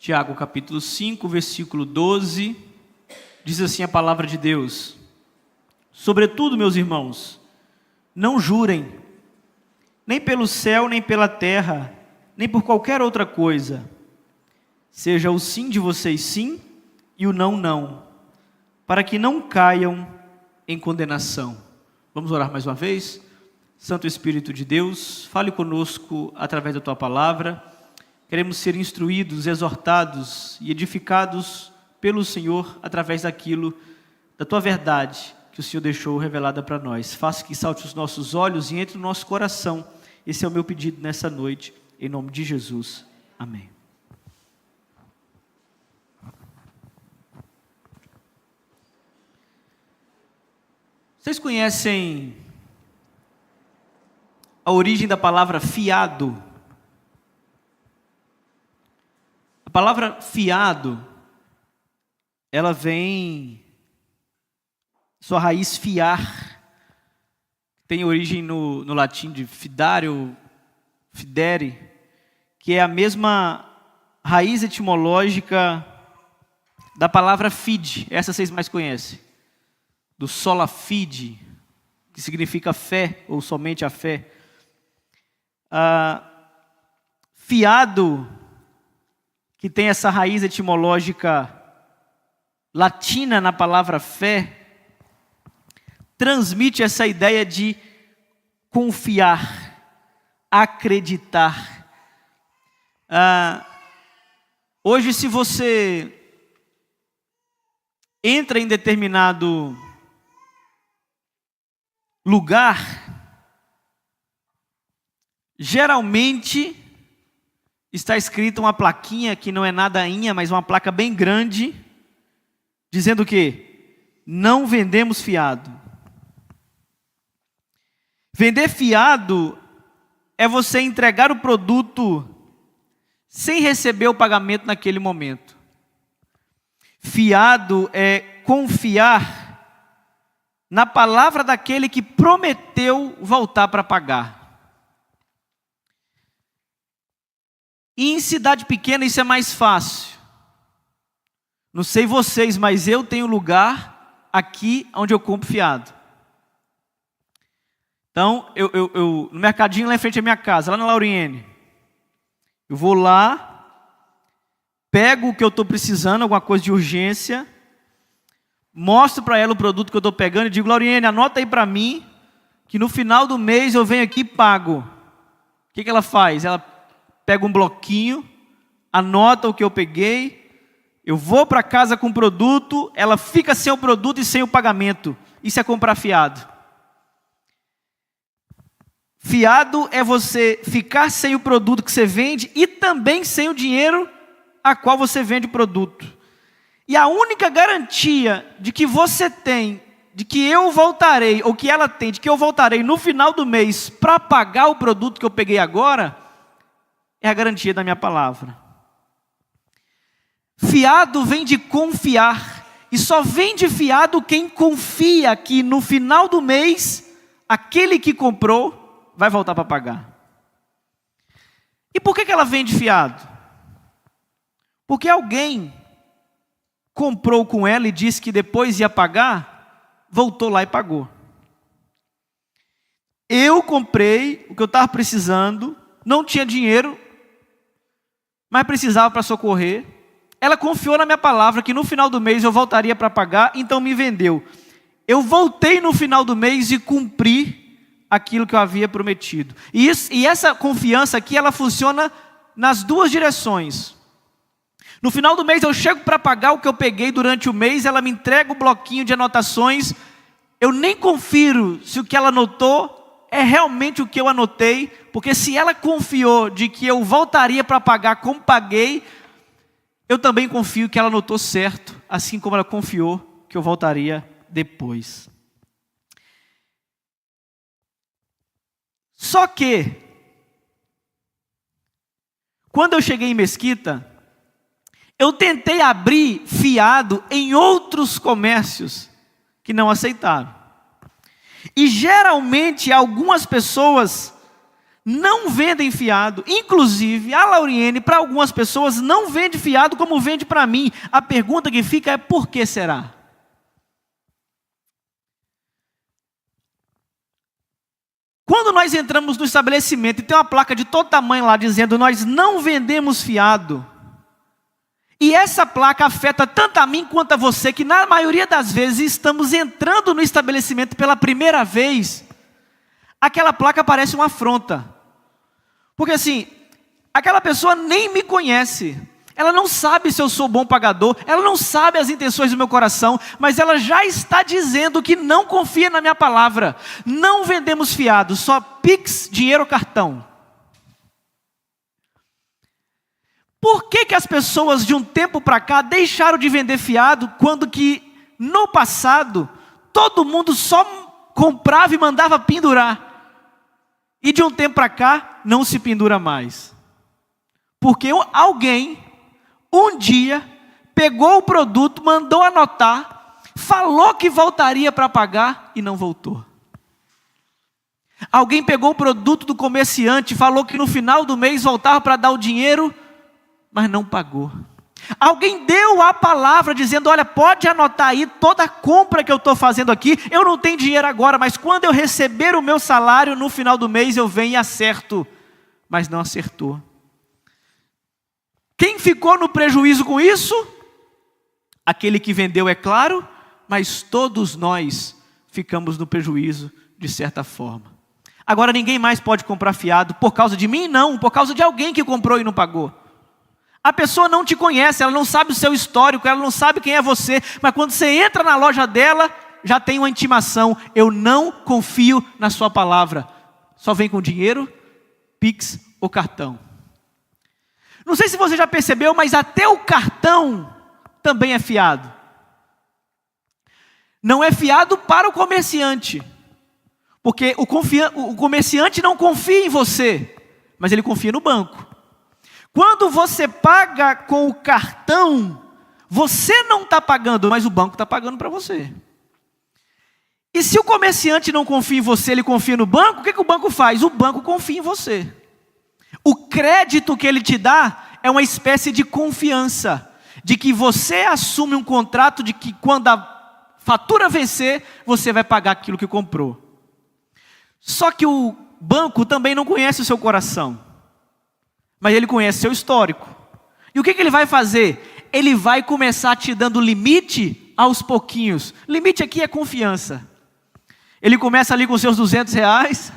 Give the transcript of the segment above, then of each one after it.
Tiago capítulo 5, versículo 12, diz assim a palavra de Deus: sobretudo, meus irmãos, não jurem, nem pelo céu, nem pela terra, nem por qualquer outra coisa. Seja o sim de vocês sim, e o não, não, para que não caiam em condenação. Vamos orar mais uma vez? Santo Espírito de Deus, fale conosco através da Tua palavra. Queremos ser instruídos, exortados e edificados pelo Senhor através daquilo, da Tua verdade que o Senhor deixou revelada para nós. Faça que salte os nossos olhos e entre no nosso coração. Esse é o meu pedido nessa noite, em nome de Jesus. Amém. Vocês conhecem a origem da palavra fiado? A palavra fiado, ela vem, sua raiz fiar, tem origem no latim de fidare ou fidere, que é a mesma raiz etimológica da palavra fide, essa vocês mais conhecem, do sola fide, que significa fé, ou somente a fé. Fiado, que tem essa raiz etimológica latina na palavra fé, transmite essa ideia de confiar, acreditar. Hoje, se você entra em determinado lugar, geralmente está escrita uma plaquinha que não é nadainha, mas uma placa bem grande, dizendo o quê? Não vendemos fiado. Vender fiado é você entregar o produto sem receber o pagamento naquele momento. Fiado é confiar na palavra daquele que prometeu voltar para pagar. E em cidade pequena isso é mais fácil. Não sei vocês, mas eu tenho lugar aqui onde eu compro fiado. Então, eu no mercadinho lá em frente à minha casa, lá na Lauriene, eu vou lá, pego o que eu estou precisando, alguma coisa de urgência, mostro para ela o produto que eu estou pegando e digo: Lauriene, anota aí para mim, que no final do mês eu venho aqui e pago. O que ela faz? Ela pega um bloquinho, anota o que eu peguei, eu vou para casa com o produto, ela fica sem o produto e sem o pagamento. Isso é comprar fiado. Fiado é você ficar sem o produto que você vende e também sem o dinheiro a qual você vende o produto. E a única garantia de que você tem, de que eu voltarei, ou que ela tem, de que eu voltarei no final do mês para pagar o produto que eu peguei agora, é a garantia da minha palavra. Fiado vem de confiar, e só vende fiado quem confia que no final do mês, aquele que comprou vai voltar para pagar. E por que ela vende fiado? Porque alguém comprou com ela e disse que depois ia pagar, voltou lá e pagou. Eu comprei o que eu estava precisando, não tinha dinheiro, mas precisava para socorrer. Ela confiou na minha palavra que no final do mês eu voltaria para pagar, então me vendeu. Eu voltei no final do mês e cumpri aquilo que eu havia prometido. E essa confiança aqui, ela funciona nas duas direções. No final do mês eu chego para pagar o que eu peguei durante o mês, ela me entrega o bloquinho de anotações, eu nem confiro se o que ela anotou é realmente o que eu anotei, porque se ela confiou de que eu voltaria para pagar como paguei, eu também confio que ela anotou certo, assim como ela confiou que eu voltaria depois. Só que, quando eu cheguei em Mesquita, eu tentei abrir fiado em outros comércios que não aceitaram. E geralmente algumas pessoas não vendem fiado. Inclusive, a Lauriene, para algumas pessoas, não vende fiado como vende para mim. A pergunta que fica é: por que será? Quando nós entramos no estabelecimento e tem uma placa de todo tamanho lá dizendo: nós não vendemos fiado, e essa placa afeta tanto a mim quanto a você, que na maioria das vezes estamos entrando no estabelecimento pela primeira vez, aquela placa parece uma afronta. Porque assim, aquela pessoa nem me conhece, ela não sabe se eu sou bom pagador, ela não sabe as intenções do meu coração, mas ela já está dizendo que não confia na minha palavra. Não vendemos fiado, só Pix, dinheiro ou cartão. Por que as pessoas de um tempo para cá deixaram de vender fiado, quando que no passado todo mundo só comprava e mandava pendurar? E de um tempo para cá não se pendura mais. Porque alguém um dia pegou o produto, mandou anotar, falou que voltaria para pagar e não voltou. Alguém pegou o produto do comerciante, falou que no final do mês voltava para dar o dinheiro, mas não pagou. Alguém deu a palavra dizendo: olha, pode anotar aí toda a compra que eu estou fazendo aqui, eu não tenho dinheiro agora, mas quando eu receber o meu salário no final do mês eu venho e acerto, mas não acertou. Quem ficou no prejuízo com isso? Aquele que vendeu, é claro, mas todos nós ficamos no prejuízo de certa forma. Agora ninguém mais pode comprar fiado por causa de mim? Não, por causa de alguém que comprou e não pagou. A pessoa não te conhece, ela não sabe o seu histórico, ela não sabe quem é você, mas quando você entra na loja dela, já tem uma intimação: eu não confio na sua palavra. Só vem com dinheiro, Pix ou cartão. Não sei se você já percebeu, mas até o cartão também é fiado. Não é fiado para o comerciante, porque o comerciante não confia em você, mas ele confia no banco. Quando você paga com o cartão, você não está pagando, mas o banco está pagando para você. E se o comerciante não confia em você, ele confia no banco, o que o banco faz? O banco confia em você. O crédito que ele te dá é uma espécie de confiança, de que você assume um contrato de que quando a fatura vencer, você vai pagar aquilo que comprou. Só que o banco também não conhece o seu coração, mas ele conhece seu histórico. E o que ele vai fazer? Ele vai começar te dando limite aos pouquinhos. Limite aqui é confiança. Ele começa ali com seus R$200,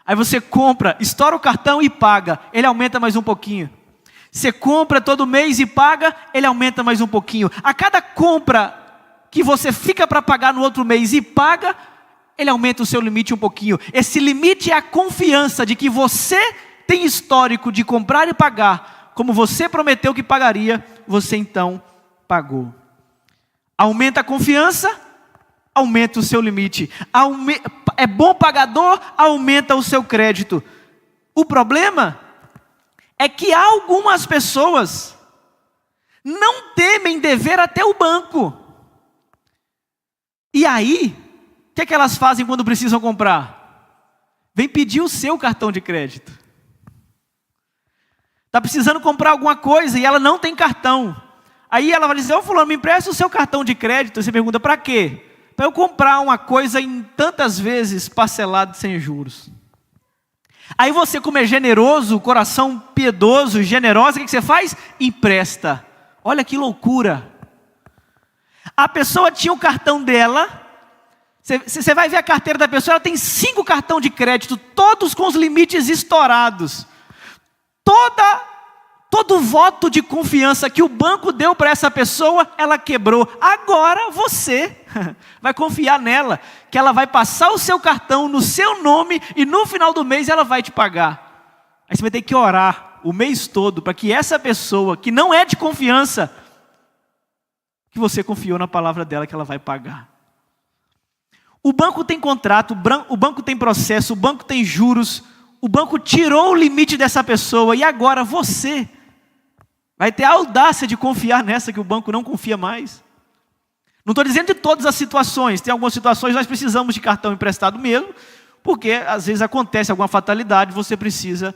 aí você compra, estoura o cartão e paga, ele aumenta mais um pouquinho. Você compra todo mês e paga, ele aumenta mais um pouquinho. A cada compra que você fica para pagar no outro mês e paga, ele aumenta o seu limite um pouquinho. Esse limite é a confiança de que você tem histórico de comprar e pagar, como você prometeu que pagaria, você então pagou. Aumenta a confiança, aumenta o seu limite. É bom pagador, aumenta o seu crédito. O problema é que algumas pessoas não temem dever até o banco. E aí, o que elas fazem quando precisam comprar? Vem pedir o seu cartão de crédito. Está precisando comprar alguma coisa e ela não tem cartão. Aí ela vai dizer: ô fulano, me empresta o seu cartão de crédito. Você pergunta: para quê? Para eu comprar uma coisa em tantas vezes parcelado sem juros. Aí você, como é generoso, coração piedoso, generoso, o que você faz? Empresta. Olha que loucura. A pessoa tinha o cartão dela. Você vai ver a carteira da pessoa, ela tem 5 cartões de crédito, todos com os limites estourados. Todo voto de confiança que o banco deu para essa pessoa, ela quebrou. Agora você vai confiar nela, que ela vai passar o seu cartão no seu nome e no final do mês ela vai te pagar. Aí você vai ter que orar o mês todo para que essa pessoa, que não é de confiança, que você confiou na palavra dela, que ela vai pagar. O banco tem contrato, o banco tem processo, o banco tem juros. O banco tirou o limite dessa pessoa e agora você vai ter a audácia de confiar nessa que o banco não confia mais. Não estou dizendo de todas as situações. Tem algumas situações que nós precisamos de cartão emprestado mesmo, Porque às vezes acontece alguma fatalidade, você precisa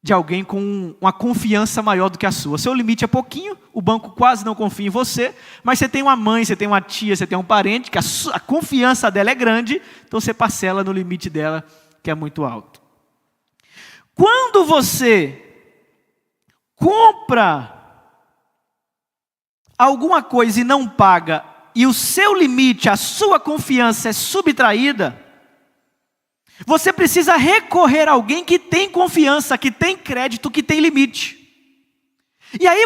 de alguém com uma confiança maior do que a sua. Seu limite é pouquinho, o banco quase não confia em você, mas você tem uma mãe, você tem uma tia, você tem um parente, que a confiança dela é grande, então você parcela no limite dela, que é muito alto. Quando você compra alguma coisa e não paga, e o seu limite, a sua confiança é subtraída, você precisa recorrer a alguém que tem confiança, que tem crédito, que tem limite. E aí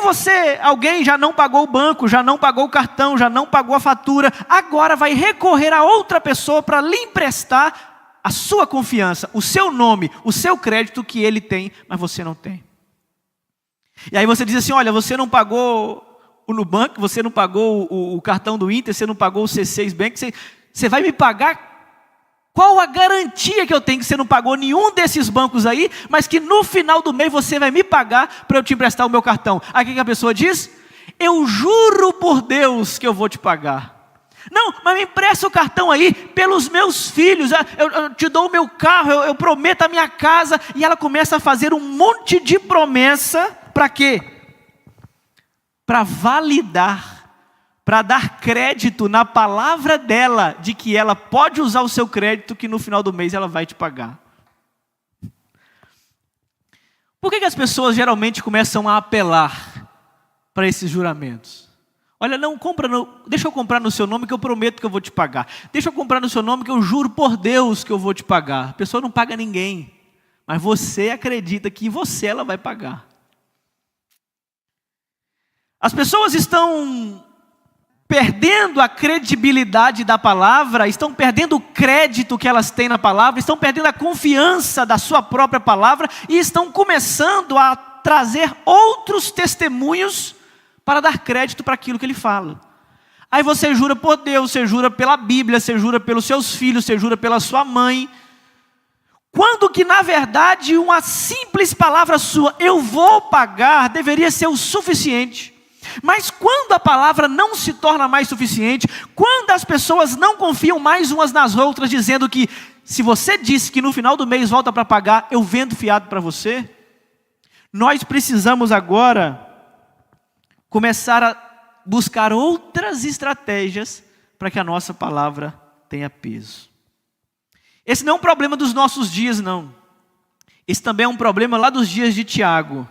alguém já não pagou o banco, já não pagou o cartão, já não pagou a fatura, agora vai recorrer a outra pessoa para lhe emprestar a sua confiança, o seu nome, o seu crédito que ele tem, mas você não tem. E aí você diz assim, olha, você não pagou o Nubank, você não pagou o cartão do Inter, você não pagou o C6 Bank, você vai me pagar? Qual a garantia que eu tenho que você não pagou nenhum desses bancos aí, mas que no final do mês você vai me pagar para eu te emprestar o meu cartão? Aí o que a pessoa diz? Eu juro por Deus que eu vou te pagar. Não, mas me empresta o cartão aí pelos meus filhos, eu te dou o meu carro, eu prometo a minha casa. E ela começa a fazer um monte de promessa, para quê? Para validar, para dar crédito na palavra dela, de que ela pode usar o seu crédito, que no final do mês ela vai te pagar. Por que as pessoas geralmente começam a apelar para esses juramentos? Olha, deixa eu comprar no seu nome que eu prometo que eu vou te pagar. Deixa eu comprar no seu nome que eu juro por Deus que eu vou te pagar. A pessoa não paga ninguém, mas você acredita que ela vai pagar. As pessoas estão perdendo a credibilidade da palavra, estão perdendo o crédito que elas têm na palavra, estão perdendo a confiança da sua própria palavra e estão começando a trazer outros testemunhos para dar crédito para aquilo que ele fala. Aí você jura por Deus, você jura pela Bíblia, você jura pelos seus filhos, você jura pela sua mãe, quando que na verdade uma simples palavra sua, eu vou pagar, deveria ser o suficiente. Mas quando a palavra não se torna mais suficiente, quando as pessoas não confiam mais umas nas outras, dizendo que se você disse que no final do mês volta para pagar, eu vendo fiado para você, nós precisamos agora começar a buscar outras estratégias para que a nossa palavra tenha peso. Esse não é um problema dos nossos dias, não. Esse também é um problema lá dos dias de Tiago.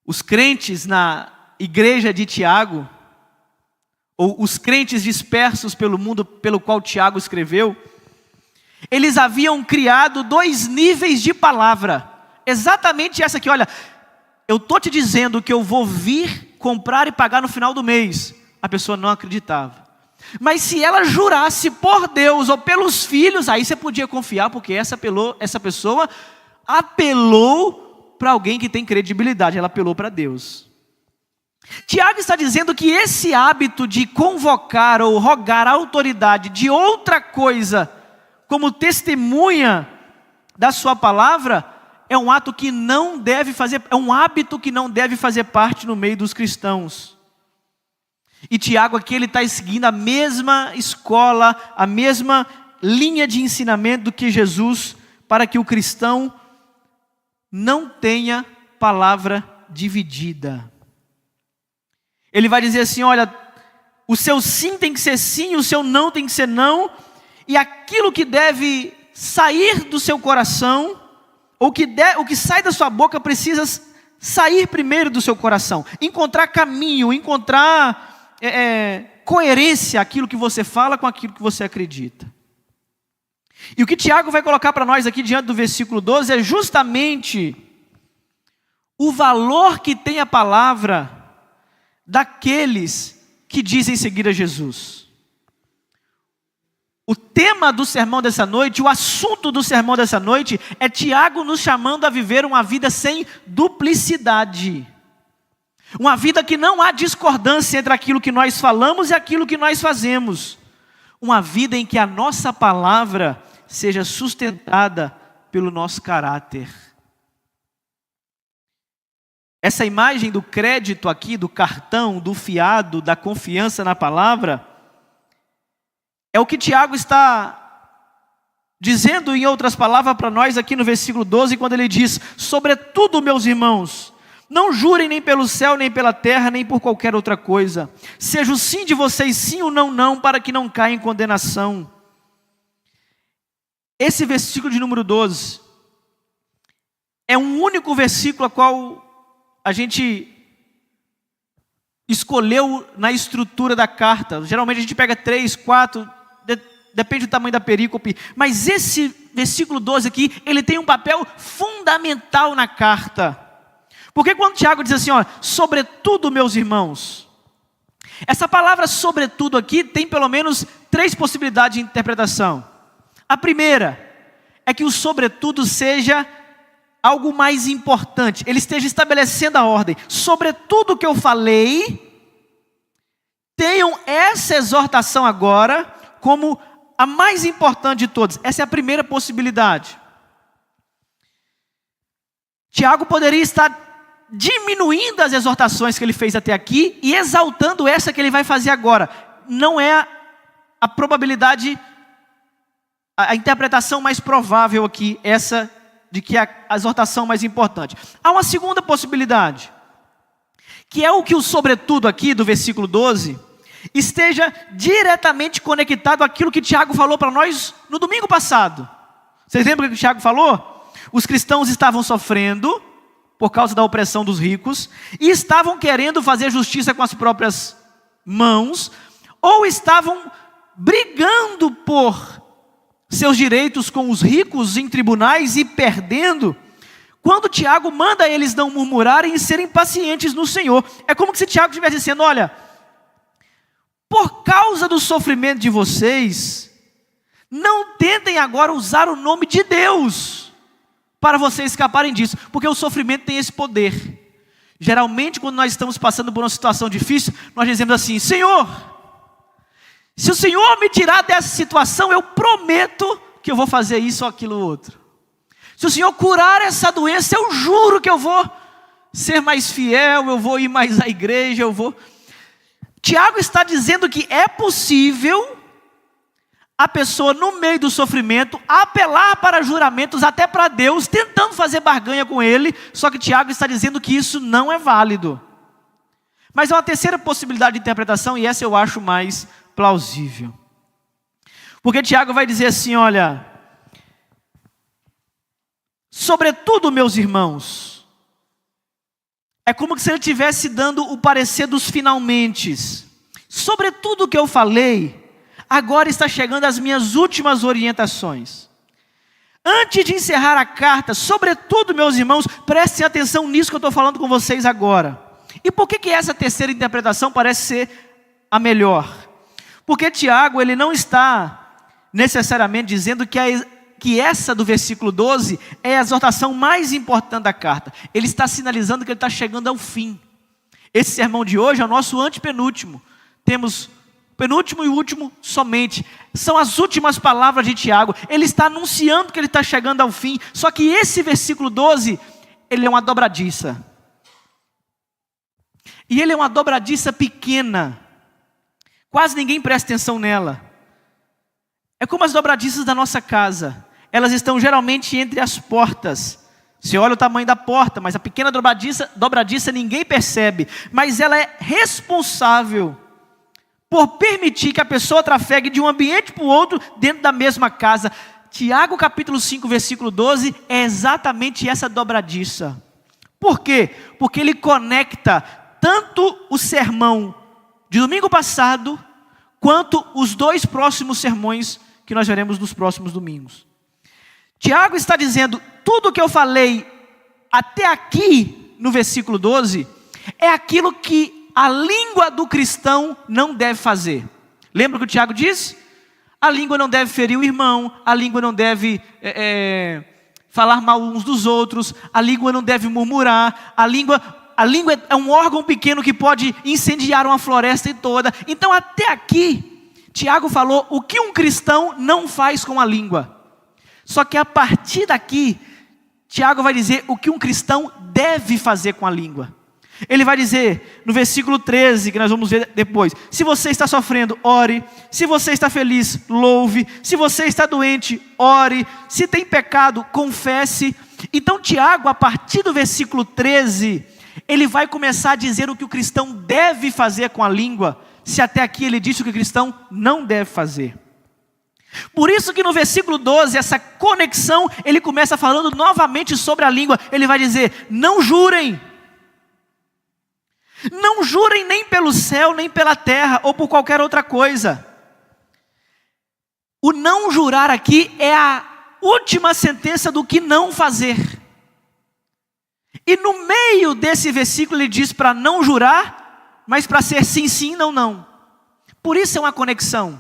Os crentes na igreja de Tiago, ou os crentes dispersos pelo mundo pelo qual Tiago escreveu, eles haviam criado 2 níveis de palavra, exatamente essa aqui, olha, eu estou te dizendo que eu vou vir, comprar e pagar no final do mês. A pessoa não acreditava. Mas se ela jurasse por Deus ou pelos filhos, aí você podia confiar, porque essa pessoa apelou para alguém que tem credibilidade, ela apelou para Deus. Tiago está dizendo que esse hábito de convocar ou rogar a autoridade de outra coisa como testemunha da sua palavra é um hábito que não deve fazer parte no meio dos cristãos. E Tiago aqui ele está seguindo a mesma escola, a mesma linha de ensinamento do que Jesus, para que o cristão não tenha palavra dividida. Ele vai dizer assim, olha, o seu sim tem que ser sim, o seu não tem que ser não, e aquilo que deve sair do seu coração, o que sai da sua boca precisa sair primeiro do seu coração, encontrar caminho, encontrar coerência aquilo que você fala com aquilo que você acredita. E o que Tiago vai colocar para nós aqui diante do versículo 12 é justamente o valor que tem a palavra daqueles que dizem seguir a Jesus. O tema do sermão dessa noite, o assunto do sermão dessa noite é Tiago nos chamando a viver uma vida sem duplicidade. Uma vida que não há discordância entre aquilo que nós falamos e aquilo que nós fazemos. Uma vida em que a nossa palavra seja sustentada pelo nosso caráter. Essa imagem do crédito aqui, do cartão, do fiado, da confiança na palavra, é o que Tiago está dizendo em outras palavras para nós aqui no versículo 12, quando ele diz: sobretudo, meus irmãos, não jurem nem pelo céu, nem pela terra, nem por qualquer outra coisa. Seja o sim de vocês sim, o não, não, para que não caia em condenação. Esse versículo de número 12 é um único versículo a qual a gente escolheu na estrutura da carta. Geralmente a gente pega 3, 4, depende do tamanho da perícope. Mas esse versículo 12 aqui, ele tem um papel fundamental na carta. Porque quando Tiago diz assim, ó, sobretudo, meus irmãos, essa palavra sobretudo aqui tem pelo menos 3 possibilidades de interpretação. A primeira é que o sobretudo seja algo mais importante, ele esteja estabelecendo a ordem. Sobretudo que eu falei, tenham essa exortação agora como a mais importante de todas. Essa é a primeira possibilidade. Tiago poderia estar diminuindo as exortações que ele fez até aqui e exaltando essa que ele vai fazer agora. Não é a probabilidade, a interpretação mais provável aqui, essa de que é a exortação mais importante. Há uma segunda possibilidade, que é o que o sobretudo aqui do versículo 12 esteja diretamente conectado àquilo que Tiago falou para nós no domingo passado. Vocês lembram o que o Tiago falou? Os cristãos estavam sofrendo por causa da opressão dos ricos e estavam querendo fazer justiça com as próprias mãos, ou estavam brigando por seus direitos com os ricos em tribunais e perdendo. Quando Tiago manda eles não murmurarem e serem pacientes no Senhor, é como se Tiago estivesse dizendo: olha, por causa do sofrimento de vocês, não tentem agora usar o nome de Deus para vocês escaparem disso, porque o sofrimento tem esse poder. Geralmente quando nós estamos passando por uma situação difícil, nós dizemos assim: Senhor, se o Senhor me tirar dessa situação, eu prometo que eu vou fazer isso ou aquilo ou outro. Se o Senhor curar essa doença, eu juro que eu vou ser mais fiel, eu vou ir mais à igreja, eu vou... Tiago está dizendo que é possível a pessoa no meio do sofrimento apelar para juramentos até para Deus, tentando fazer barganha com Ele, só que Tiago está dizendo que isso não é válido. Mas há uma terceira possibilidade de interpretação, e essa eu acho mais plausível. Porque Tiago vai dizer assim, olha, sobretudo, meus irmãos, é como se ele estivesse dando o parecer dos finalmentes. Sobretudo o que eu falei, agora está chegando as minhas últimas orientações. Antes de encerrar a carta, sobretudo, meus irmãos, prestem atenção nisso que eu estou falando com vocês agora. E por que essa terceira interpretação parece ser a melhor? Porque Tiago, ele não está necessariamente dizendo que essa do versículo 12 é a exortação mais importante da carta. Ele está sinalizando que ele está chegando ao fim. Esse sermão de hoje é o nosso antepenúltimo. Temos o penúltimo e o último somente. São as últimas palavras de Tiago. Ele está anunciando que ele está chegando ao fim. Só que esse versículo 12, ele é uma dobradiça. E ele é uma dobradiça pequena. Quase ninguém presta atenção nela. É como as dobradiças da nossa casa. Elas estão geralmente entre as portas. Você olha o tamanho da porta, mas a pequena dobradiça ninguém percebe. Mas ela é responsável por permitir que a pessoa trafegue de um ambiente para o outro dentro da mesma casa. Tiago capítulo 5, versículo 12, é exatamente essa dobradiça. Por quê? Porque ele conecta tanto o sermão de domingo passado, quanto os 2 próximos sermões que nós veremos nos próximos domingos. Tiago está dizendo, tudo o que eu falei até aqui no versículo 12, é aquilo que a língua do cristão não deve fazer. Lembra o que o Tiago disse? A língua não deve ferir o irmão, a língua não deve falar mal uns dos outros, a língua não deve murmurar, a língua é um órgão pequeno que pode incendiar uma floresta toda. Então até aqui, Tiago falou o que um cristão não faz com a língua. Só que a partir daqui, Tiago vai dizer o que um cristão deve fazer com a língua. Ele vai dizer, no versículo 13, que nós vamos ver depois: se você está sofrendo, ore. Se você está feliz, louve. Se você está doente, ore. Se tem pecado, confesse. Então Tiago, a partir do versículo 13, ele vai começar a dizer o que o cristão deve fazer com a língua, se até aqui ele disse o que o cristão não deve fazer. Por isso que no versículo 12, essa conexão, ele começa falando novamente sobre a língua. Ele vai dizer: não jurem. Não jurem nem pelo céu, nem pela terra, ou por qualquer outra coisa. O não jurar aqui é a última sentença do que não fazer. E no meio desse versículo ele diz para não jurar, mas para ser sim, sim, não, não. Por isso é uma conexão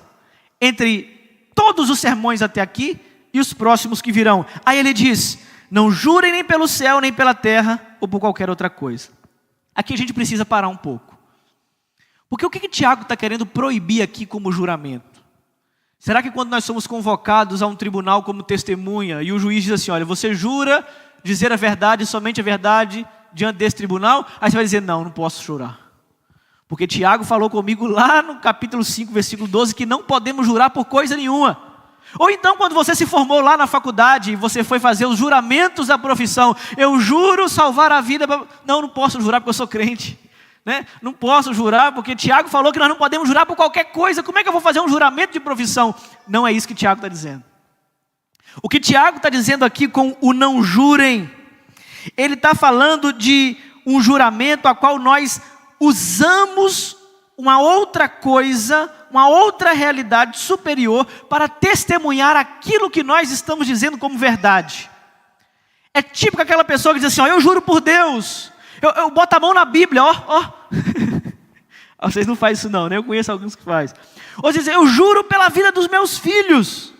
entre todos os sermões até aqui e os próximos que virão. Aí ele diz: não jurem nem pelo céu, nem pela terra, ou por qualquer outra coisa. Aqui a gente precisa parar um pouco. Porque o que Tiago está querendo proibir aqui como juramento? Será que quando nós somos convocados a um tribunal como testemunha, e o juiz diz assim: olha, você jura dizer a verdade, somente a verdade, diante desse tribunal? Aí você vai dizer: não, não posso jurar. Porque Tiago falou comigo lá no capítulo 5, versículo 12, que não podemos jurar por coisa nenhuma. Ou então quando você se formou lá na faculdade e você foi fazer os juramentos da profissão: eu juro salvar a vida. Não posso jurar porque eu sou crente, né? Não posso jurar porque Tiago falou que nós não podemos jurar por qualquer coisa. Como é que eu vou fazer um juramento de profissão? Não é isso que Tiago está dizendo. O que Tiago está dizendo aqui com o não jurem, ele está falando de um juramento a qual nós usamos uma outra coisa, uma outra realidade superior para testemunhar aquilo que nós estamos dizendo como verdade. É típico aquela pessoa que diz assim: ó, eu juro por Deus, eu boto a mão na Bíblia, ó. Vocês não fazem isso não, né? Eu conheço alguns que fazem. Ou diz: eu juro pela vida dos meus filhos.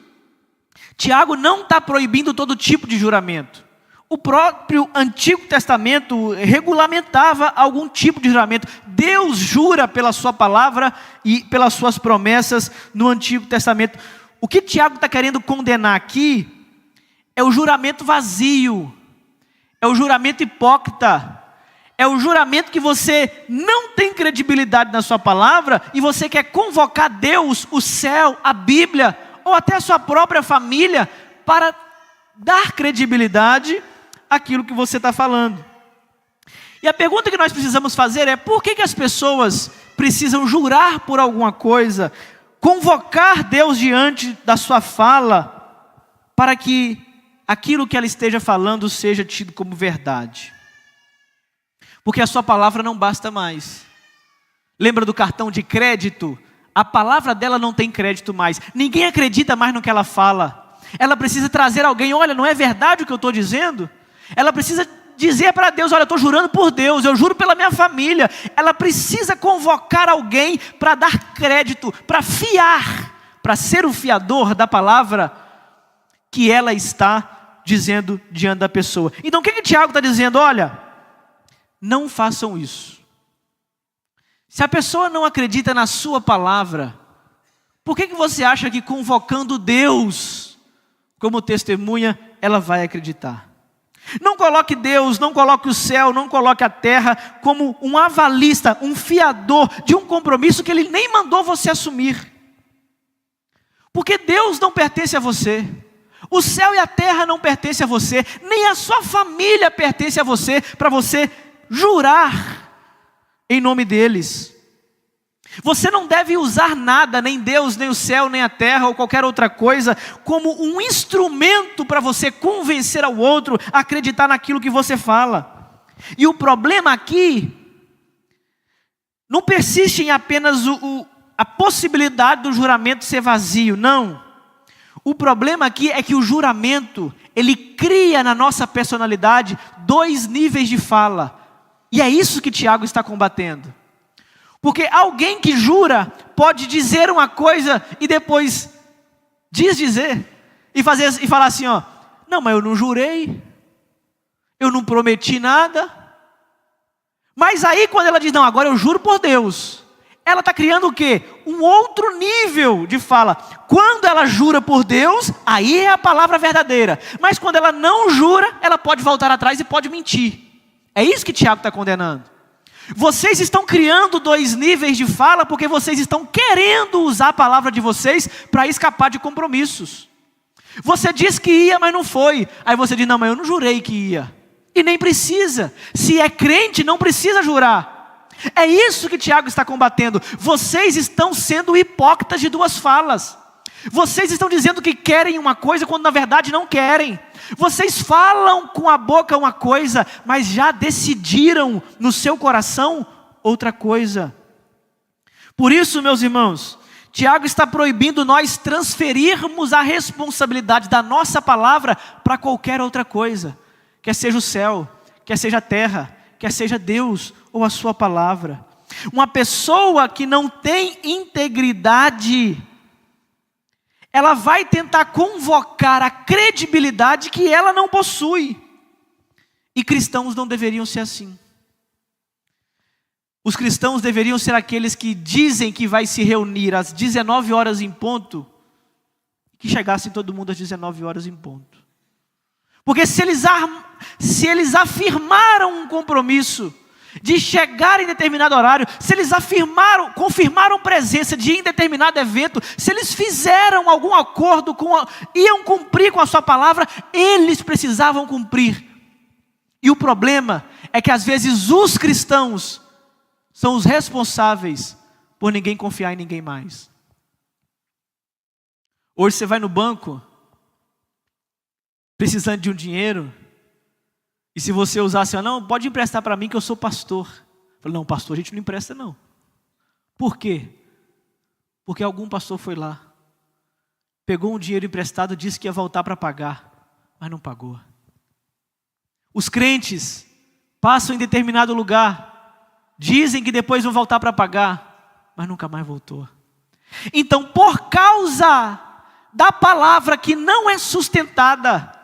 Tiago não está proibindo todo tipo de juramento. O próprio Antigo Testamento regulamentava algum tipo de juramento. Deus jura pela sua palavra e pelas suas promessas no Antigo Testamento. O que Tiago está querendo condenar aqui é o juramento vazio, é o juramento hipócrita, é o juramento que você não tem credibilidade na sua palavra e você quer convocar Deus, o céu, a Bíblia, ou até a sua própria família para dar credibilidade àquilo que você está falando. E a pergunta que nós precisamos fazer é: por que as pessoas precisam jurar por alguma coisa, convocar Deus diante da sua fala, para que aquilo que ela esteja falando seja tido como verdade? Porque a sua palavra não basta mais. Lembra do cartão de crédito? A palavra dela não tem crédito mais. Ninguém acredita mais no que ela fala. Ela precisa trazer alguém: olha, não é verdade o que eu estou dizendo? Ela precisa dizer para Deus: olha, eu estou jurando por Deus, eu juro pela minha família. Ela precisa convocar alguém para dar crédito, para fiar, para ser o fiador da palavra que ela está dizendo diante da pessoa. Então o que Tiago está dizendo? Olha, não façam isso. Se a pessoa não acredita na sua palavra, por que você acha que convocando Deus como testemunha, ela vai acreditar? Não coloque Deus, não coloque o céu, não coloque a terra como um avalista, um fiador de um compromisso que Ele nem mandou você assumir. Porque Deus não pertence a você, o céu e a terra não pertencem a você, nem a sua família pertence a você, para você jurar em nome deles. Você não deve usar nada, nem Deus, nem o céu, nem a terra ou qualquer outra coisa, como um instrumento para você convencer ao outro a acreditar naquilo que você fala. E o problema aqui não persiste em apenas a possibilidade do juramento ser vazio, não. O problema aqui é que o juramento, ele cria na nossa personalidade 2 níveis de fala. E é isso que Tiago está combatendo. Porque alguém que jura pode dizer uma coisa e depois desdizer e falar assim, ó: não, mas eu não jurei, eu não prometi nada. Mas aí quando ela diz: não, agora eu juro por Deus, ela está criando o quê? Um outro nível de fala. Quando ela jura por Deus, aí é a palavra verdadeira. Mas quando ela não jura, ela pode voltar atrás e pode mentir. É isso que Tiago está condenando. Vocês estão criando dois níveis de fala porque vocês estão querendo usar a palavra de vocês para escapar de compromissos. Você diz que ia, mas não foi. Aí você diz, não, mas eu não jurei que ia. E nem precisa. Se é crente, não precisa jurar. É isso que Tiago está combatendo. Vocês estão sendo hipócritas de duas falas. Vocês estão dizendo que querem uma coisa quando na verdade não querem. Vocês falam com a boca uma coisa, mas já decidiram no seu coração outra coisa. Por isso, meus irmãos, Tiago está proibindo nós transferirmos a responsabilidade da nossa palavra para qualquer outra coisa. Quer seja o céu, quer seja a terra, quer seja Deus ou a sua palavra. Uma pessoa que não tem integridade, ela vai tentar convocar a credibilidade que ela não possui. E cristãos não deveriam ser assim. Os cristãos deveriam ser aqueles que dizem que vai se reunir às 19 horas em ponto, que chegassem todo mundo às 19 horas em ponto. Porque se eles afirmaram um compromisso de chegar em determinado horário, se eles confirmaram presença de em determinado evento, se eles fizeram algum acordo, iam cumprir com a sua palavra, eles precisavam cumprir. E o problema é que às vezes os cristãos são os responsáveis por ninguém confiar em ninguém mais. Hoje você vai no banco, precisando de um dinheiro, e se você usar assim, não, pode emprestar para mim que eu sou pastor. Eu falei, não, pastor, a gente não empresta não. Por quê? Porque algum pastor foi lá, pegou um dinheiro emprestado, disse que ia voltar para pagar, mas não pagou. Os crentes passam em determinado lugar, dizem que depois vão voltar para pagar, mas nunca mais voltou. Então, por causa da palavra que não é sustentada,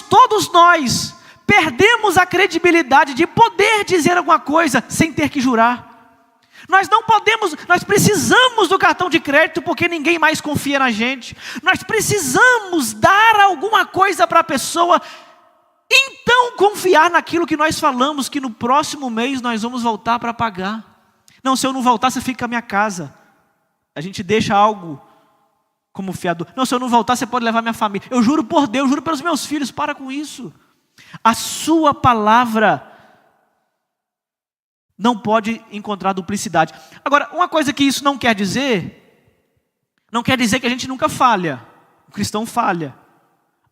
todos nós, perdemos a credibilidade de poder dizer alguma coisa sem ter que jurar. Nós precisamos do cartão de crédito porque ninguém mais confia na gente. Nós precisamos dar alguma coisa para a pessoa, então confiar naquilo que nós falamos, que no próximo mês nós vamos voltar para pagar. Não, se eu não voltar, você fica com a minha casa. A gente deixa algo como fiador. Não, se eu não voltar, você pode levar minha família. Eu juro por Deus, eu juro pelos meus filhos, para com isso. A sua palavra não pode encontrar duplicidade. Agora, uma coisa que isso não quer dizer que a gente nunca falha. O cristão falha.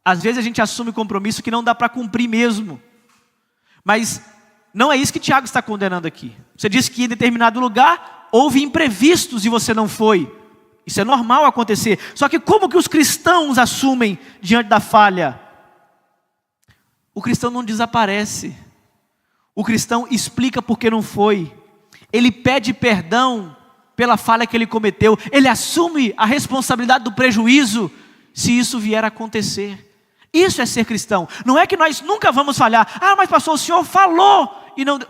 Às vezes a gente assume compromisso que não dá para cumprir mesmo. Mas não é isso que Tiago está condenando aqui. Você disse que em determinado lugar houve imprevistos e você não foi. Isso é normal acontecer. Só que como que os cristãos assumem diante da falha? O cristão não desaparece. O cristão explica por que não foi. Ele pede perdão pela falha que ele cometeu. Ele assume a responsabilidade do prejuízo se isso vier a acontecer. Isso é ser cristão. Não é que nós nunca vamos falhar. Ah, mas pastor, o senhor falou e não deu.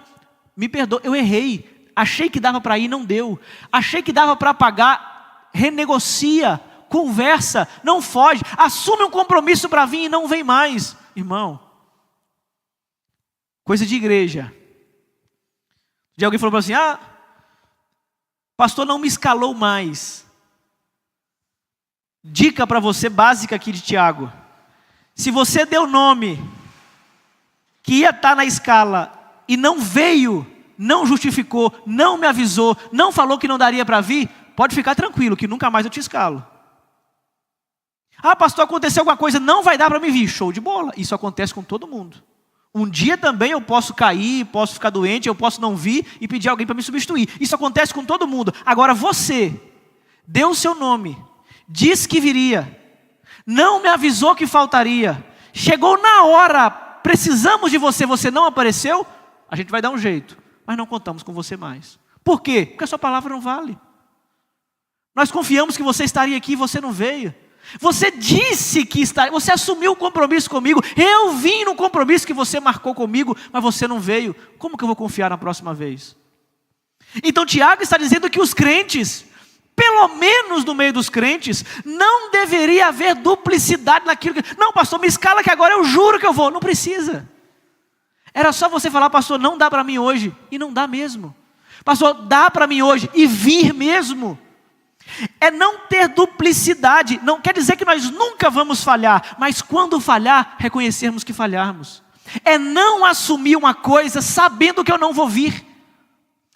Me perdoa, eu errei. Achei que dava para ir, não deu. Achei que dava para pagar, renegocia, conversa, não foge. Assume um compromisso para vir e não vem mais. Irmão, coisa de igreja. De alguém falou assim, pastor não me escalou mais. Dica para você básica aqui de Tiago. Se você deu nome que ia estar na escala e não veio, não justificou, não me avisou, não falou que não daria para vir, pode ficar tranquilo que nunca mais eu te escalo. Pastor, aconteceu alguma coisa, não vai dar para me vir. Show de bola, isso acontece com todo mundo. Um dia também eu posso cair, posso ficar doente, eu posso não vir e pedir alguém para me substituir. Isso acontece com todo mundo. Agora você deu o seu nome, disse que viria, não me avisou que faltaria, chegou na hora, precisamos de você, você não apareceu, a gente vai dar um jeito, mas não contamos com você mais. Por quê? Porque a sua palavra não vale. Nós confiamos que você estaria aqui e você não veio. Você disse que estaria, você assumiu um compromisso comigo, eu vim no compromisso que você marcou comigo, mas você não veio. Como que eu vou confiar na próxima vez? Então Tiago está dizendo que os crentes, pelo menos no meio dos crentes, não deveria haver duplicidade naquilo que... Não, pastor, me escala que agora eu juro que eu vou. Não precisa. Era só você falar, pastor, não dá para mim hoje. E não dá mesmo. Pastor, dá para mim hoje e vir mesmo. É não ter duplicidade. Não quer dizer que nós nunca vamos falhar, mas quando falhar, reconhecermos que falharmos. É não assumir uma coisa sabendo que eu não vou vir.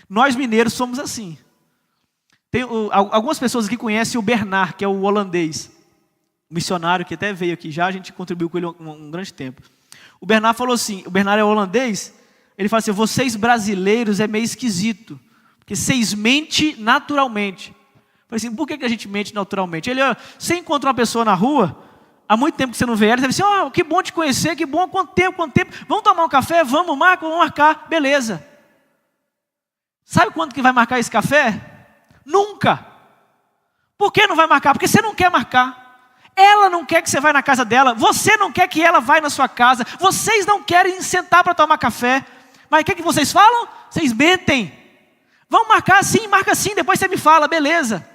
Nós mineiros somos assim. Tem algumas pessoas aqui conhecem o Bernard, que é o holandês, o missionário que até veio aqui já, a gente contribuiu com ele um grande tempo. O Bernard falou assim, o Bernard é holandês, ele fala assim, vocês brasileiros é meio esquisito, porque vocês mentem naturalmente. Eu falei assim, por que a gente mente naturalmente? Ele, você encontra uma pessoa na rua, há muito tempo que você não vê ela, você fala assim, que bom te conhecer, que bom, quanto tempo, vamos tomar um café? Vamos marcar, beleza. Sabe quando que vai marcar esse café? Nunca. Por que não vai marcar? Porque você não quer marcar. Ela não quer que você vá na casa dela, você não quer que ela vá na sua casa, vocês não querem sentar para tomar café, mas o que vocês falam? Vocês mentem. Vamos marcar sim, marca sim, depois você me fala, beleza.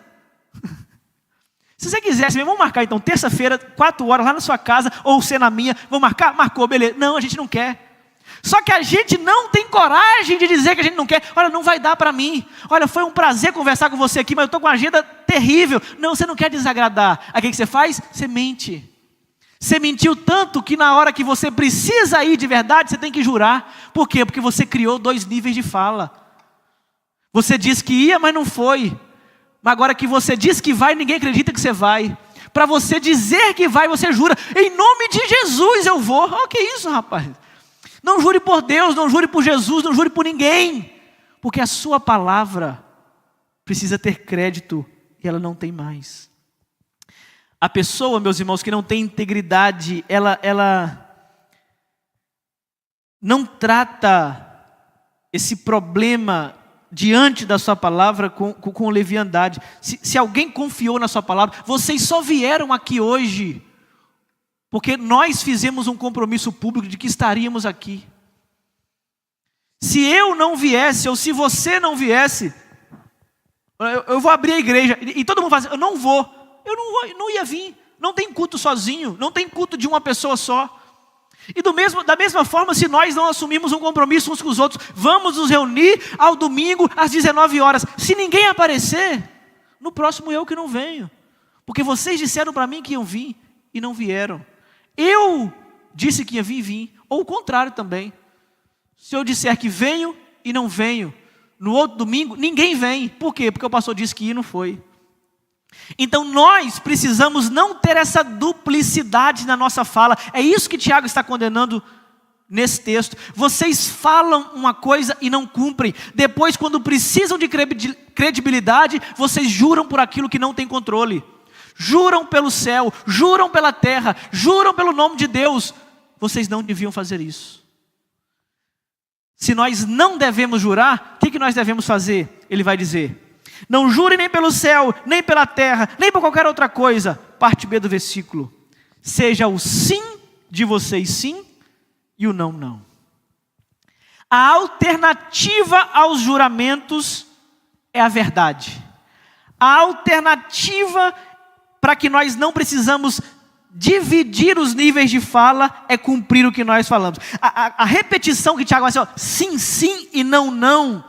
Se você quiser, vamos marcar então, terça-feira, 4 horas, lá na sua casa, ou você na minha, vamos marcar? Marcou, beleza. Não, a gente não quer. Só que a gente não tem coragem de dizer que a gente não quer. Olha, não vai dar para mim. Olha, foi um prazer conversar com você aqui, mas eu estou com uma agenda terrível. Não, você não quer desagradar. Aí o que você faz? Você mente. Você mentiu tanto que na hora que você precisa ir de verdade, você tem que jurar. Por quê? Porque você criou 2 níveis de fala. Você disse que ia, mas não foi. Mas agora que você diz que vai, ninguém acredita que você vai. Para você dizer que vai, você jura. Em nome de Jesus eu vou. O que é isso, rapaz? Não jure por Deus, não jure por Jesus, não jure por ninguém. Porque a sua palavra precisa ter crédito e ela não tem mais. A pessoa, meus irmãos, que não tem integridade, ela não trata esse problema diante da sua palavra com leviandade. Se alguém confiou na sua palavra, vocês só vieram aqui hoje porque nós fizemos um compromisso público de que estaríamos aqui. Se eu não viesse, ou se você não viesse, eu vou abrir a igreja, e todo mundo fala assim, eu não vou, não ia vir, não tem culto sozinho, não tem culto de uma pessoa só. E da mesma forma, se nós não assumimos um compromisso uns com os outros, vamos nos reunir ao domingo às 19 horas, se ninguém aparecer, no próximo eu que não venho, porque vocês disseram para mim que iam vir, e não vieram. Eu disse que ia vir e vim, ou o contrário também. Se eu disser que venho e não venho, no outro domingo ninguém vem. Por quê? Porque o pastor disse que ia e não foi. Então nós precisamos não ter essa duplicidade na nossa fala. É isso que Tiago está condenando nesse texto. Vocês falam uma coisa e não cumprem. Depois, quando precisam de credibilidade, vocês juram por aquilo que não tem controle. Juram pelo céu, juram pela terra, juram pelo nome de Deus. Vocês não deviam fazer isso. Se nós não devemos jurar, o que nós devemos fazer? Ele vai dizer, não jurem nem pelo céu, nem pela terra, nem por qualquer outra coisa. Parte B do versículo. Seja o sim de vocês sim, e o não, não. A alternativa aos juramentos é a verdade. A alternativa para que nós não precisamos dividir os níveis de fala é cumprir o que nós falamos. A repetição que Tiago vai dizer, sim, sim e não, não,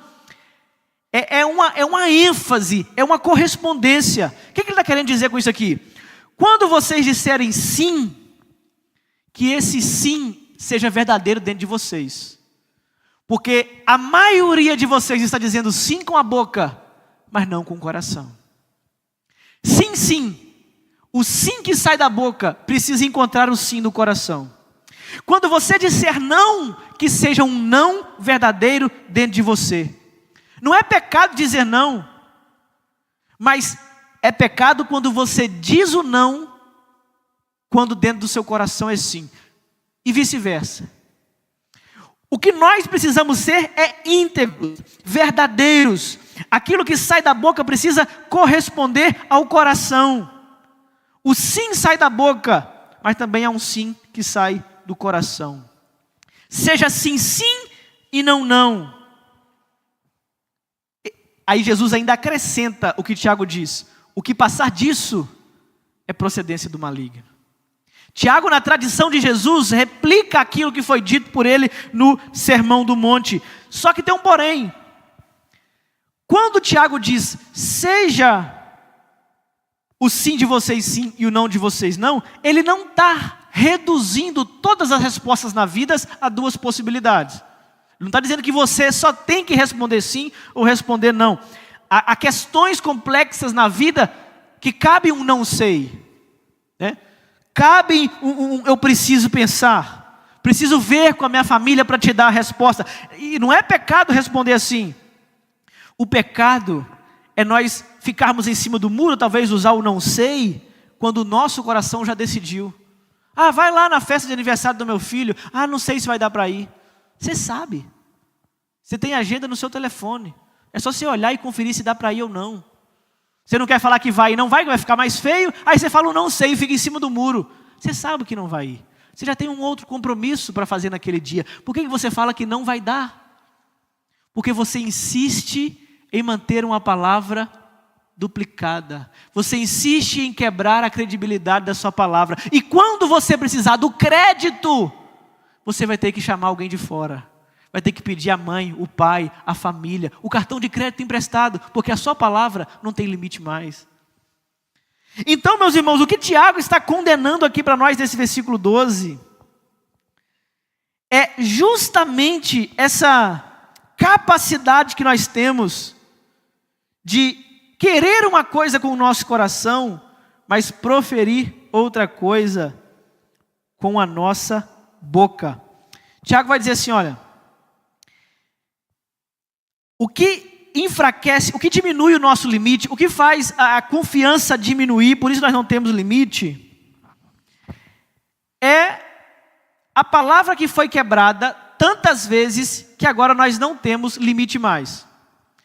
é uma ênfase, é uma correspondência. O que ele está querendo dizer com isso aqui? Quando vocês disserem sim, que esse sim seja verdadeiro dentro de vocês. Porque a maioria de vocês está dizendo sim com a boca, mas não com o coração. Sim, sim. O sim que sai da boca precisa encontrar o sim do coração. Quando você disser não, que seja um não verdadeiro dentro de você. Não é pecado dizer não, mas é pecado quando você diz o não, quando dentro do seu coração é sim. E vice-versa. O que nós precisamos ser é íntegros, verdadeiros. Aquilo que sai da boca precisa corresponder ao coração. O sim sai da boca, mas também há um sim que sai do coração. Seja sim, sim e não, não. Aí Jesus ainda acrescenta o que Tiago diz. O que passar disso é procedência do maligno. Tiago, na tradição de Jesus, replica aquilo que foi dito por ele no Sermão do Monte. Só que tem um porém. Quando Tiago diz, seja o sim de vocês sim e o não de vocês não, ele não está reduzindo todas as respostas na vida a duas possibilidades. Ele não está dizendo que você só tem que responder sim ou responder não. Há questões complexas na vida que cabe um não sei, né? Cabe eu preciso pensar, preciso ver com a minha família para te dar a resposta. E não é pecado responder assim. O pecado é nós ficarmos em cima do muro, talvez usar o não sei, quando o nosso coração já decidiu. Ah, vai lá na festa de aniversário do meu filho. Ah, não sei se vai dar para ir. Você sabe. Você tem agenda no seu telefone. É só você olhar e conferir se dá para ir ou não. Você não quer falar que vai e não vai ficar mais feio, aí você fala um não sei e fica em cima do muro. Você sabe que não vai ir. Você já tem um outro compromisso para fazer naquele dia. Por que você fala que não vai dar? Porque você insiste em manter uma palavra duplicada. Você insiste em quebrar a credibilidade da sua palavra. E quando você precisar do crédito, você vai ter que chamar alguém de fora. Vai ter que pedir a mãe, o pai, a família, o cartão de crédito emprestado, porque a sua palavra não tem limite mais. Então, meus irmãos, o que Tiago está condenando aqui para nós nesse versículo 12 é justamente essa capacidade que nós temos de querer uma coisa com o nosso coração, mas proferir outra coisa com a nossa boca. Tiago vai dizer assim, olha, o que enfraquece, o que diminui o nosso limite, o que faz a confiança diminuir, por isso nós não temos limite, é a palavra que foi quebrada tantas vezes que agora nós não temos limite mais.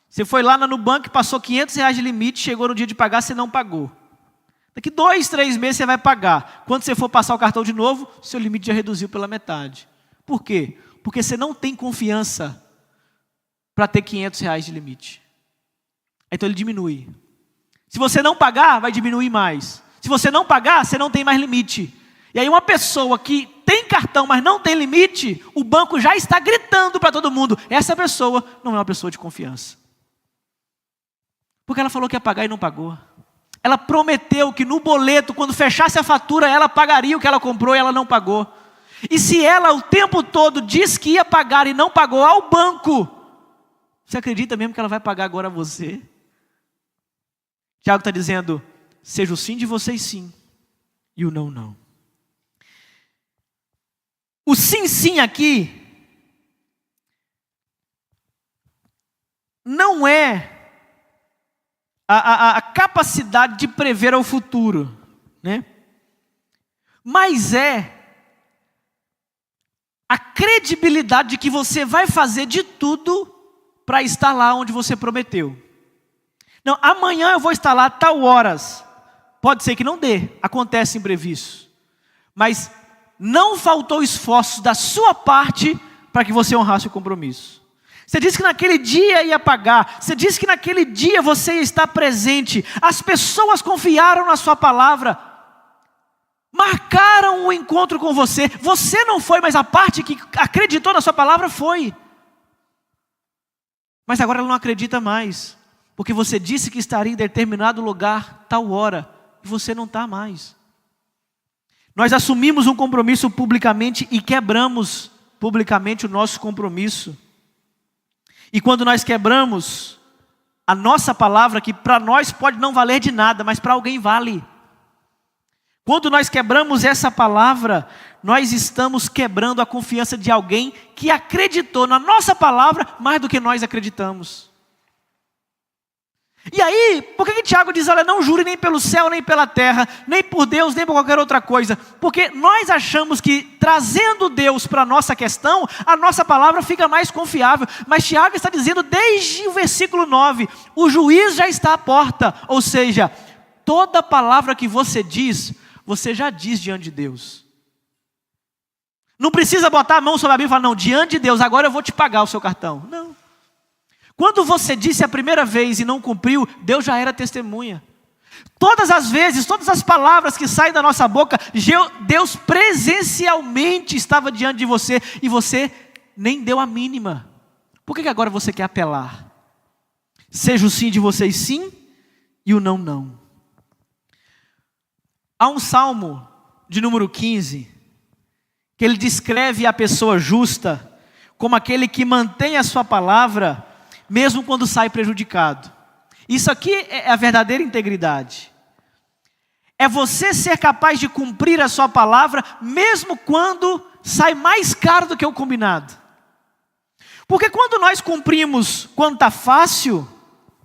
Você foi lá na Nubank, passou R$500 de limite, chegou no dia de pagar, você não pagou. Daqui 2, 3 meses você vai pagar. Quando você for passar o cartão de novo, seu limite já reduziu pela metade. Por quê? Porque você não tem confiança para ter R$500 de limite. Então ele diminui. Se você não pagar, vai diminuir mais. Se você não pagar, você não tem mais limite. E aí uma pessoa que tem cartão, mas não tem limite, o banco já está gritando para todo mundo. Essa pessoa não é uma pessoa de confiança. Porque ela falou que ia pagar e não pagou. Ela prometeu que no boleto, quando fechasse a fatura, ela pagaria o que ela comprou e ela não pagou. E se ela o tempo todo diz que ia pagar e não pagou ao banco, você acredita mesmo que ela vai pagar agora a você? Tiago está dizendo, seja o sim de vocês sim, e o não, não. O sim, sim aqui, não é a capacidade de prever o futuro, né? Mas é a credibilidade de que você vai fazer de tudo para estar lá onde você prometeu. Não, amanhã eu vou estar lá tal horas. Pode ser que não dê, acontece imprevisto. Mas não faltou esforço da sua parte para que você honrasse o compromisso. Você disse que naquele dia ia pagar. Você disse que naquele dia você ia estar presente. As pessoas confiaram na sua palavra. Marcaram um encontro com você. Você não foi, mas a parte que acreditou na sua palavra foi. Mas agora ela não acredita mais. Porque você disse que estaria em determinado lugar, tal hora. E você não está mais. Nós assumimos um compromisso publicamente e quebramos publicamente o nosso compromisso. E quando nós quebramos a nossa palavra, que para nós pode não valer de nada, mas para alguém vale. Quando nós quebramos essa palavra, nós estamos quebrando a confiança de alguém que acreditou na nossa palavra mais do que nós acreditamos. E aí, por que Tiago diz, olha, não jure nem pelo céu, nem pela terra, nem por Deus, nem por qualquer outra coisa? Porque nós achamos que trazendo Deus para a nossa questão, a nossa palavra fica mais confiável. Mas Tiago está dizendo desde o versículo 9, o juiz já está à porta. Ou seja, toda palavra que você diz, você já diz diante de Deus. Não precisa botar a mão sobre a Bíblia e falar, não, diante de Deus, agora eu vou te pagar o seu cartão. Não. Quando você disse a primeira vez e não cumpriu, Deus já era testemunha. Todas as vezes, todas as palavras que saem da nossa boca, Deus presencialmente estava diante de você e você nem deu a mínima. Por que agora você quer apelar? Seja o sim de vocês sim e o não, não. Há um salmo de número 15, que ele descreve a pessoa justa como aquele que mantém a sua palavra, mesmo quando sai prejudicado. Isso aqui é a verdadeira integridade. É você ser capaz de cumprir a sua palavra, mesmo quando sai mais caro do que o combinado. Porque quando nós cumprimos quando está fácil,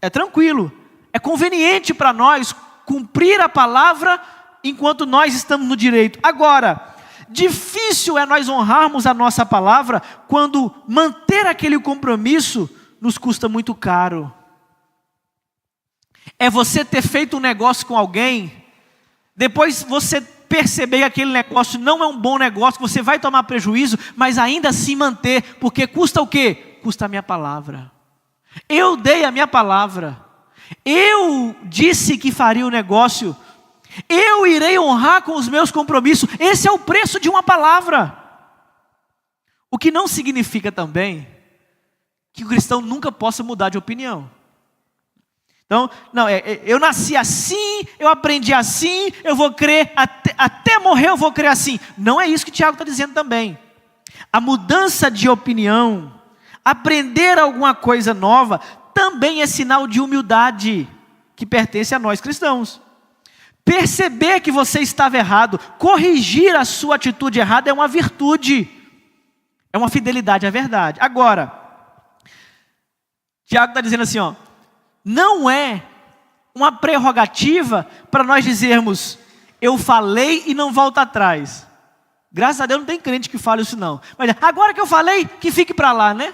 é tranquilo, é conveniente para nós cumprir a palavra enquanto nós estamos no direito. Agora, difícil é nós honrarmos a nossa palavra quando manter aquele compromisso nos custa muito caro. É você ter feito um negócio com alguém, depois você perceber que aquele negócio não é um bom negócio, que você vai tomar prejuízo, mas ainda assim manter, porque custa o quê? Custa a minha palavra. Eu dei a minha palavra. Eu disse que faria o negócio. Eu irei honrar com os meus compromissos. Esse é o preço de uma palavra. O que não significa também que o cristão nunca possa mudar de opinião. Então, não, eu nasci assim, eu aprendi assim, eu vou crer, até morrer eu vou crer assim. Não é isso que Tiago está dizendo também. A mudança de opinião, aprender alguma coisa nova, também é sinal de humildade, que pertence a nós cristãos. Perceber que você estava errado, corrigir a sua atitude errada é uma virtude, é uma fidelidade à verdade. Agora, Tiago está dizendo assim, ó, não é uma prerrogativa para nós dizermos, eu falei e não volto atrás. Graças a Deus não tem crente que fale isso não. Mas agora que eu falei, que fique para lá, né?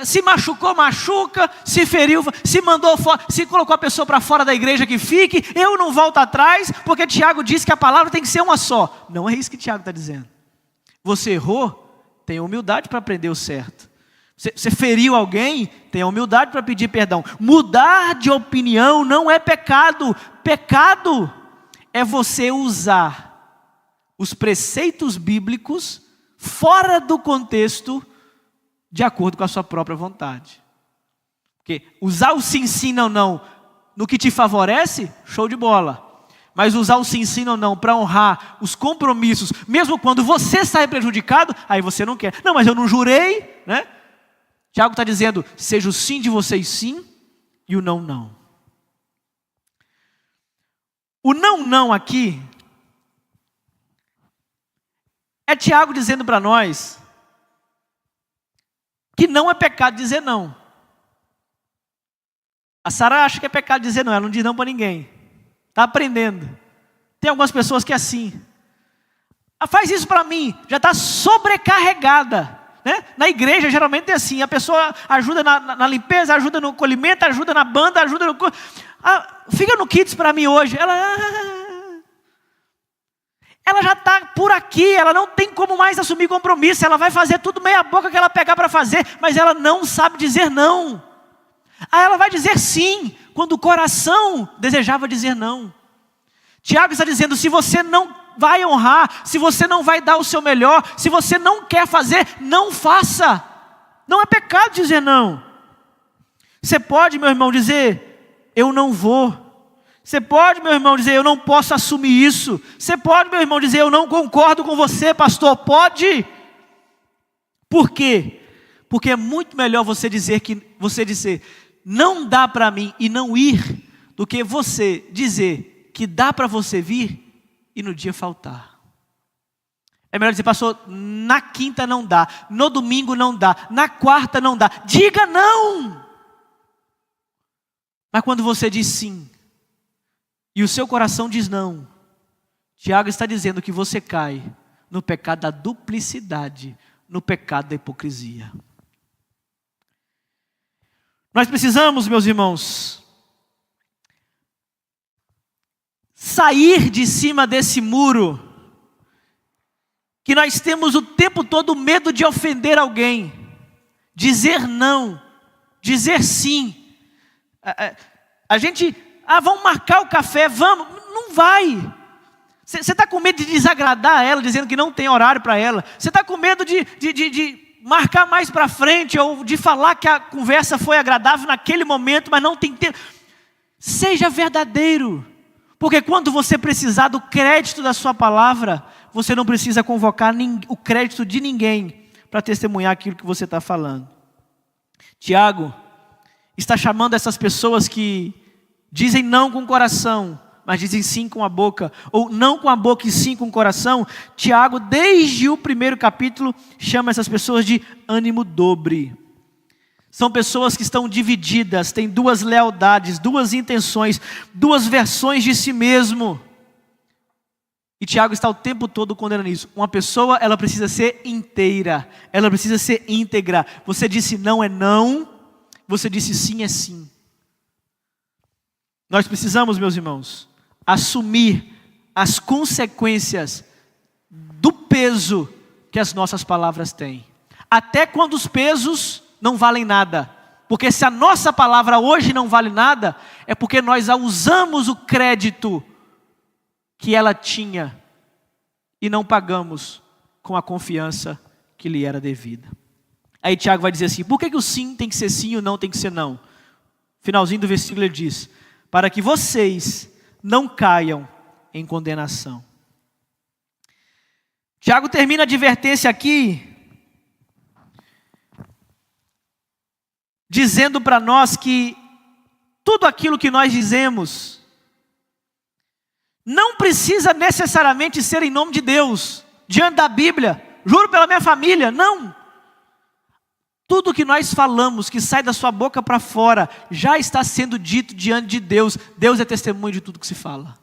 Se machucou, machuca. Se feriu, se mandou fora, se colocou a pessoa para fora da igreja, que fique. Eu não volto atrás, porque Tiago disse que a palavra tem que ser uma só. Não é isso que Tiago está dizendo. Você errou, tenha humildade para aprender o certo. Você feriu alguém, tenha humildade para pedir perdão. Mudar de opinião não é pecado. Pecado é você usar os preceitos bíblicos fora do contexto, de acordo com a sua própria vontade. Porque usar o sim, sim, não, não, no que te favorece, show de bola. Mas usar o sim, sim, não, não, para honrar os compromissos, mesmo quando você sai prejudicado, aí você não quer. Não, mas eu não jurei, né? Tiago está dizendo, seja o sim de vocês sim, e o não, não. O não, não aqui, é Tiago dizendo para nós, que não é pecado dizer não. A Sara acha que é pecado dizer não, ela não diz não para ninguém. Está aprendendo. Tem algumas pessoas que é assim. Faz isso para mim, já está sobrecarregada. Né? Na igreja geralmente é assim, a pessoa ajuda na limpeza, ajuda no colhimento, ajuda na banda, ajuda no... fica no Kids para mim hoje. Ela já está por aqui, ela não tem como mais assumir compromisso, ela vai fazer tudo meia boca que ela pegar para fazer, mas ela não sabe dizer não. Aí ela vai dizer sim, quando o coração desejava dizer não. Tiago está dizendo, se você não vai honrar, se você não vai dar o seu melhor, se você não quer fazer, não faça. Não é pecado dizer não. Você pode, meu irmão, dizer, eu não vou. Você pode, meu irmão, dizer, eu não posso assumir isso. Você pode, meu irmão, dizer, eu não concordo com você, pastor. Pode. Por quê? Porque é muito melhor você dizer, não dá para mim e não ir, do que você dizer que dá para você vir e no dia faltar. É melhor dizer, pastor, na quinta não dá, no domingo não dá, na quarta não dá. Diga não. Mas quando você diz sim, e o seu coração diz não, Tiago está dizendo que você cai no pecado da duplicidade, no pecado da hipocrisia. Nós precisamos, meus irmãos, sair de cima desse muro, que nós temos o tempo todo medo de ofender alguém, dizer não, dizer sim. A gente vamos marcar o café, vamos. Não vai. Você está com medo de desagradar ela, dizendo que não tem horário para ela. Você está com medo de marcar mais para frente, ou de falar que a conversa foi agradável naquele momento, mas não tem tempo. Seja verdadeiro. Porque quando você precisar do crédito da sua palavra, você não precisa convocar o crédito de ninguém para testemunhar aquilo que você está falando. Tiago está chamando essas pessoas que dizem não com o coração, mas dizem sim com a boca, ou não com a boca e sim com o coração. Tiago, desde o primeiro capítulo, chama essas pessoas de ânimo dobre. São pessoas que estão divididas, têm duas lealdades, duas intenções, duas versões de si mesmo. E Tiago está o tempo todo condenando isso. Uma pessoa, ela precisa ser inteira, ela precisa ser íntegra. Você disse não é não, você disse sim é sim. Nós precisamos, meus irmãos, assumir as consequências do peso que as nossas palavras têm. Até quando os pesos não valem nada. Porque se a nossa palavra hoje não vale nada, é porque nós usamos o crédito que ela tinha e não pagamos com a confiança que lhe era devida. Aí Tiago vai dizer assim, por que o sim tem que ser sim e o não tem que ser não? Finalzinho do versículo ele diz, para que vocês não caiam em condenação. Tiago termina a advertência aqui, dizendo para nós que tudo aquilo que nós dizemos não precisa necessariamente ser em nome de Deus, diante da Bíblia, juro pela minha família, não. Tudo que nós falamos, que sai da sua boca para fora, já está sendo dito diante de Deus. Deus é testemunho de tudo que se fala.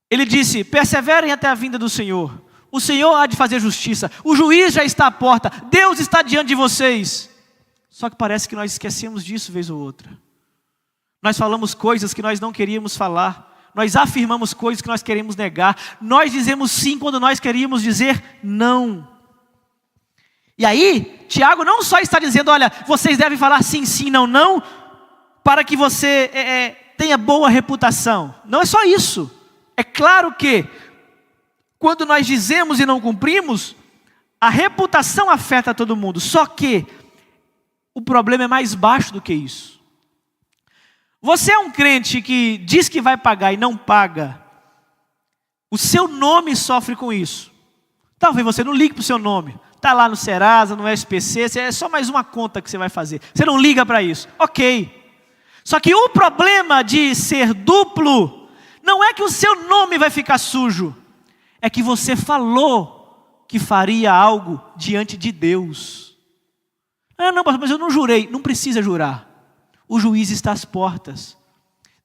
Ele disse, perseverem até a vinda do Senhor. O Senhor há de fazer justiça. O juiz já está à porta. Deus está diante de vocês. Só que parece que nós esquecemos disso vez ou outra. Nós falamos coisas que nós não queríamos falar. Nós afirmamos coisas que nós queremos negar. Nós dizemos sim quando nós queríamos dizer não. E aí, Tiago não só está dizendo, olha, vocês devem falar sim, sim, não, não, para que você tenha boa reputação. Não é só isso. É claro que, quando nós dizemos e não cumprimos, a reputação afeta todo mundo. Só que, o problema é mais baixo do que isso. Você é um crente que diz que vai pagar e não paga, o seu nome sofre com isso. Talvez você não ligue para o seu nome. Está lá no Serasa, no SPC, é só mais uma conta que você vai fazer. Você não liga para isso. Ok. Só que o problema de ser duplo, não é que o seu nome vai ficar sujo. É que você falou que faria algo diante de Deus. Não, mas eu não jurei. Não precisa jurar. O juiz está às portas.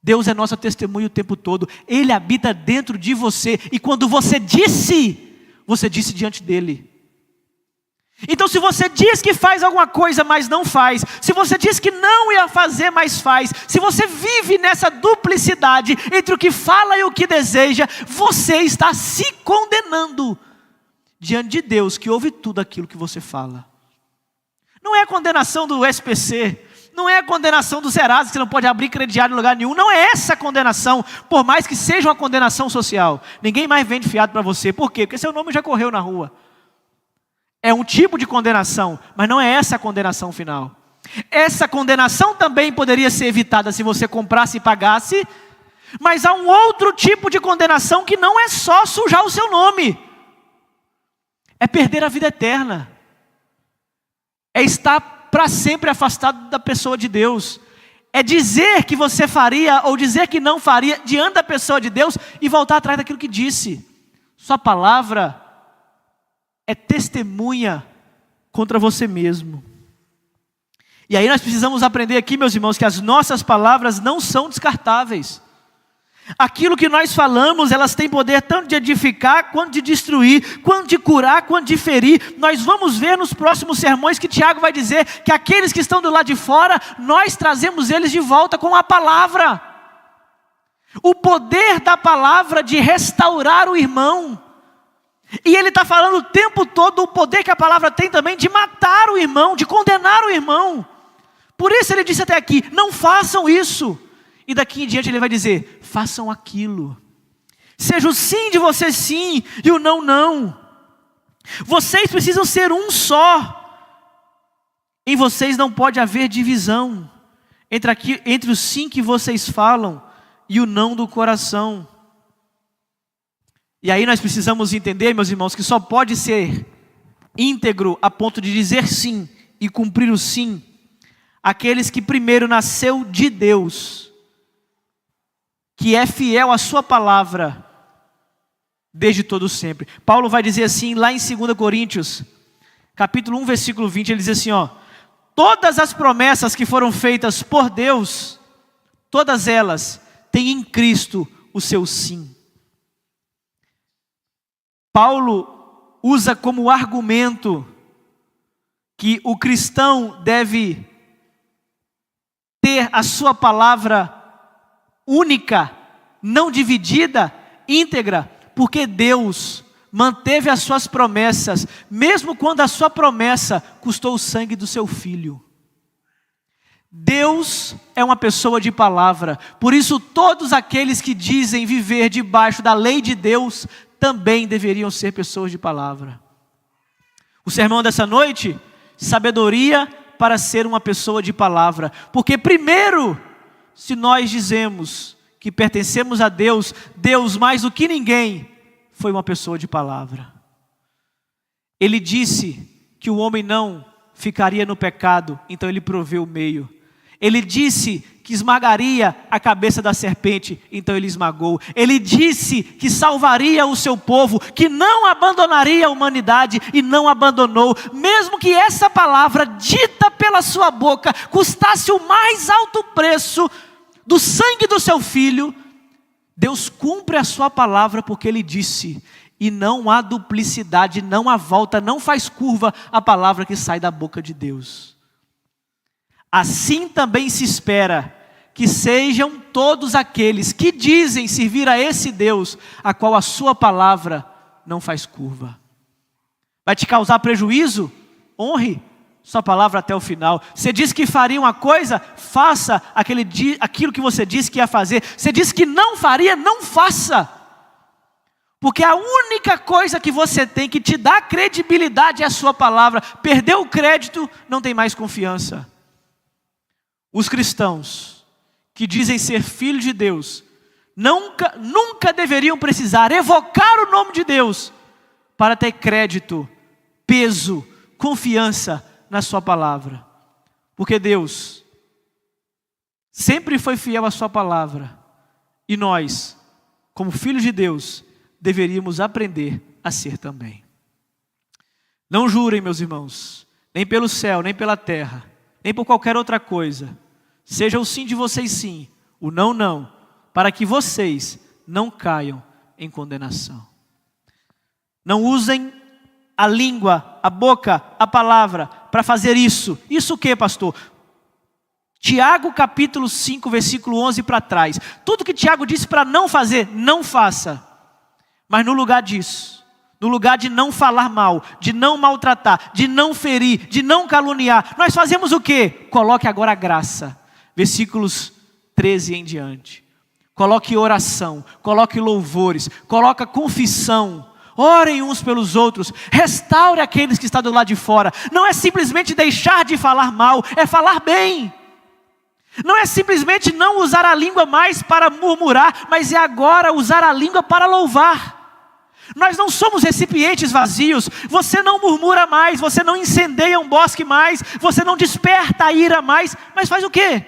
Deus é nossa testemunha o tempo todo. Ele habita dentro de você. E quando você disse diante dele. Então se você diz que faz alguma coisa, mas não faz. Se você diz que não ia fazer, mas faz. Se você vive nessa duplicidade entre o que fala e o que deseja, você está se condenando diante de Deus, que ouve tudo aquilo que você fala. Não é a condenação do SPC. Não é a condenação do Serasa, que você não pode abrir crediário em lugar nenhum. Não é essa a condenação, por mais que seja uma condenação social. Ninguém mais vende fiado para você. Por quê? Porque seu nome já correu na rua. É um tipo de condenação, mas não é essa a condenação final. Essa condenação também poderia ser evitada se você comprasse e pagasse, mas há um outro tipo de condenação que não é só sujar o seu nome. É perder a vida eterna. É estar para sempre afastado da pessoa de Deus. É dizer que você faria ou dizer que não faria diante da pessoa de Deus e voltar atrás daquilo que disse. Sua palavra é testemunha contra você mesmo. E aí nós precisamos aprender aqui, meus irmãos, que as nossas palavras não são descartáveis. Aquilo que nós falamos, elas têm poder tanto de edificar, quanto de destruir, quanto de curar, quanto de ferir. Nós vamos ver nos próximos sermões que Tiago vai dizer que aqueles que estão do lado de fora, nós trazemos eles de volta com a palavra. O poder da palavra de restaurar o irmão. E ele está falando o tempo todo o poder que a palavra tem também de matar o irmão, de condenar o irmão. Por isso ele disse até aqui, não façam isso. E daqui em diante ele vai dizer, façam aquilo. Seja o sim de vocês sim, e o não, não. Vocês precisam ser um só. Em vocês não pode haver divisão entre o sim que vocês falam e o não do coração. E aí nós precisamos entender, meus irmãos, que só pode ser íntegro a ponto de dizer sim e cumprir o sim aqueles que primeiro nasceu de Deus, que é fiel à sua palavra desde todo sempre. Paulo vai dizer assim lá em 2 Coríntios, capítulo 1, versículo 20, ele diz assim, todas as promessas que foram feitas por Deus, todas elas têm em Cristo o seu sim. Paulo usa como argumento que o cristão deve ter a sua palavra única, não dividida, íntegra, porque Deus manteve as suas promessas, mesmo quando a sua promessa custou o sangue do seu filho. Deus é uma pessoa de palavra, por isso todos aqueles que dizem viver debaixo da lei de Deus, também deveriam ser pessoas de palavra. O sermão dessa noite, sabedoria para ser uma pessoa de palavra, porque primeiro, se nós dizemos que pertencemos a Deus, Deus mais do que ninguém, foi uma pessoa de palavra. Ele disse que o homem não ficaria no pecado, então ele proveu o meio. Ele disse que esmagaria a cabeça da serpente, então ele esmagou. Ele disse que salvaria o seu povo, que não abandonaria a humanidade e não abandonou. Mesmo que essa palavra dita pela sua boca custasse o mais alto preço do sangue do seu filho, Deus cumpre a sua palavra porque ele disse, e não há duplicidade, não há volta, não faz curva a palavra que sai da boca de Deus. Assim também se espera que sejam todos aqueles que dizem servir a esse Deus, a qual a sua palavra não faz curva. Vai te causar prejuízo? Honre sua palavra até o final. Você disse que faria uma coisa, faça aquilo que você disse que ia fazer. Você disse que não faria, não faça. Porque a única coisa que você tem que te dá credibilidade é a sua palavra. Perdeu o crédito, não tem mais confiança. Os cristãos que dizem ser filhos de Deus, nunca deveriam precisar evocar o nome de Deus para ter crédito, peso, confiança na sua palavra. Porque Deus sempre foi fiel à sua palavra. E nós, como filhos de Deus, deveríamos aprender a ser também. Não jurem, meus irmãos, nem pelo céu, nem pela terra, nem por qualquer outra coisa. Seja o sim de vocês sim, o não, não, para que vocês não caiam em condenação. Não usem a língua, a boca, a palavra para fazer isso. Isso o que, pastor? Tiago capítulo 5, versículo 11 para trás. Tudo que Tiago disse para não fazer, não faça. Mas no lugar disso, no lugar de não falar mal, de não maltratar, de não ferir, de não caluniar, nós fazemos o quê? Coloque agora a graça. Versículos 13 em diante. Coloque oração, coloque louvores, coloque confissão. Orem uns pelos outros, restaure aqueles que estão do lado de fora. Não é simplesmente deixar de falar mal, é falar bem. Não é simplesmente não usar a língua mais para murmurar, mas é agora usar a língua para louvar. Nós não somos recipientes vazios. Você não murmura mais, você não incendeia um bosque mais, você não desperta a ira mais, mas faz o quê?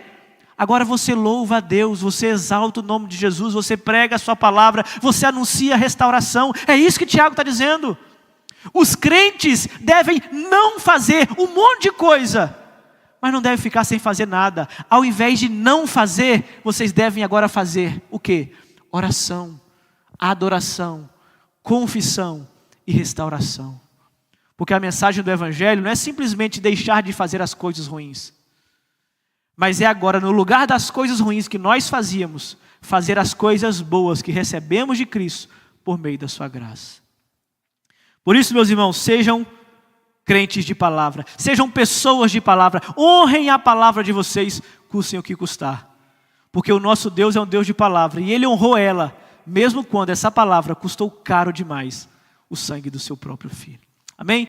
Agora você louva a Deus, você exalta o nome de Jesus, você prega a sua palavra, você anuncia a restauração. É isso que Tiago está dizendo. Os crentes devem não fazer um monte de coisa, mas não devem ficar sem fazer nada. Ao invés de não fazer, vocês devem agora fazer o quê? Oração, adoração, confissão e restauração. Porque a mensagem do Evangelho não é simplesmente deixar de fazer as coisas ruins, mas é agora, no lugar das coisas ruins que nós fazíamos, fazer as coisas boas que recebemos de Cristo por meio da sua graça. Por isso, meus irmãos, sejam crentes de palavra, sejam pessoas de palavra, honrem a palavra de vocês, custem o que custar. Porque o nosso Deus é um Deus de palavra, e Ele honrou ela, mesmo quando essa palavra custou caro demais, o sangue do seu próprio Filho. Amém?